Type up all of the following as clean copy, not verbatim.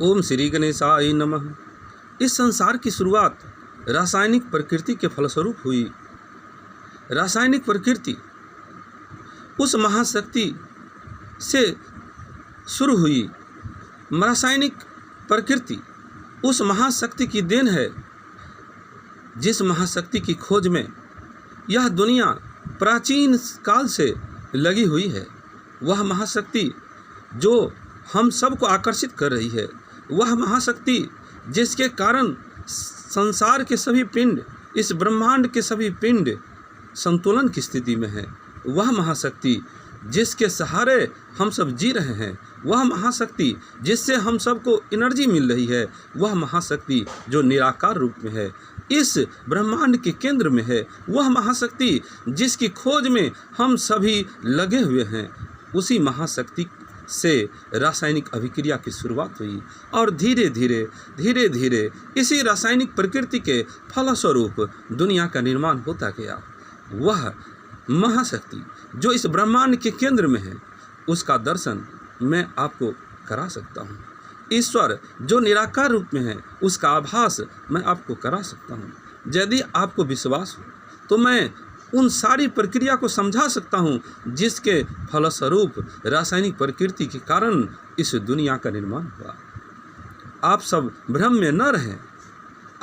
ओम श्री गणेशाय नमः। इस संसार की शुरुआत रासायनिक प्रकृति के फलस्वरूप हुई। रासायनिक प्रकृति उस महाशक्ति से शुरू हुई। रासायनिक प्रकृति उस महाशक्ति की देन है जिस महाशक्ति की खोज में यह दुनिया प्राचीन काल से लगी हुई है। वह महाशक्ति जो हम सबको आकर्षित कर रही है, वह महाशक्ति जिसके कारण संसार के सभी पिंड, इस ब्रह्मांड के सभी पिंड संतुलन की स्थिति में है। वह महाशक्ति जिसके सहारे हम सब जी रहे हैं, वह महाशक्ति जिससे हम सबको एनर्जी मिल रही है, वह महाशक्ति जो निराकार रूप में है, इस ब्रह्मांड के केंद्र में है, वह महाशक्ति जिसकी खोज में हम सभी लगे हुए हैं, उसी महाशक्ति से रासायनिक अभिक्रिया की शुरुआत हुई और धीरे धीरे इसी रासायनिक प्रकृति के फलस्वरूप दुनिया का निर्माण होता गया। वह महाशक्ति जो इस ब्रह्मांड के केंद्र में है, उसका दर्शन मैं आपको करा सकता हूँ। ईश्वर जो निराकार रूप में है, उसका आभास मैं आपको करा सकता हूँ। यदि आपको विश्वास हो तो मैं उन सारी प्रक्रिया को समझा सकता हूँ जिसके फलस्वरूप रासायनिक प्रकृति के कारण इस दुनिया का निर्माण हुआ। आप सब भ्रम में न रहें,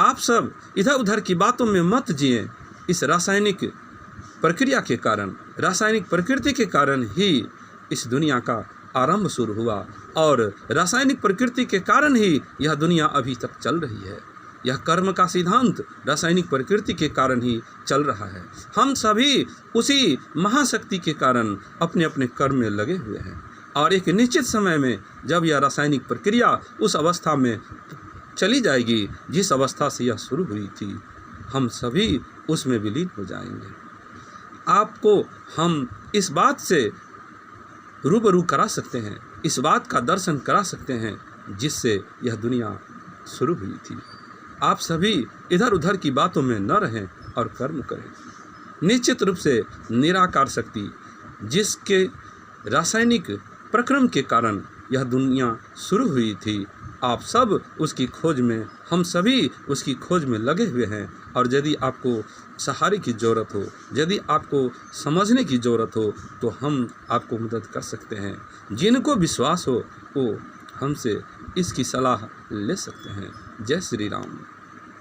आप सब इधर उधर की बातों में मत जिए। इस रासायनिक प्रक्रिया के कारण, रासायनिक प्रकृति के कारण ही इस दुनिया का आरंभ शुरू हुआ और रासायनिक प्रकृति के कारण ही यह दुनिया अभी तक चल रही है। यह कर्म का सिद्धांत रासायनिक प्रकृति के कारण ही चल रहा है। हम सभी उसी महाशक्ति के कारण अपने अपने कर्म में लगे हुए हैं और एक निश्चित समय में जब यह रासायनिक प्रक्रिया उस अवस्था में चली जाएगी जिस अवस्था से यह शुरू हुई थी, हम सभी उसमें विलीन हो जाएंगे। आपको हम इस बात से रूबरू करा सकते हैं, इस बात का दर्शन करा सकते हैं जिससे यह दुनिया शुरू हुई थी। आप सभी इधर उधर की बातों में न रहें और कर्म करें। निश्चित रूप से निराकार शक्ति जिसके रासायनिक प्रक्रम के कारण यह दुनिया शुरू हुई थी, आप सब उसकी खोज में, हम सभी उसकी खोज में लगे हुए हैं। और यदि आपको सहारे की ज़रूरत हो, यदि आपको समझने की ज़रूरत हो तो हम आपको मदद कर सकते हैं। जिनको विश्वास हो वो हमसे इसकी सलाह ले सकते हैं। जय श्री राम।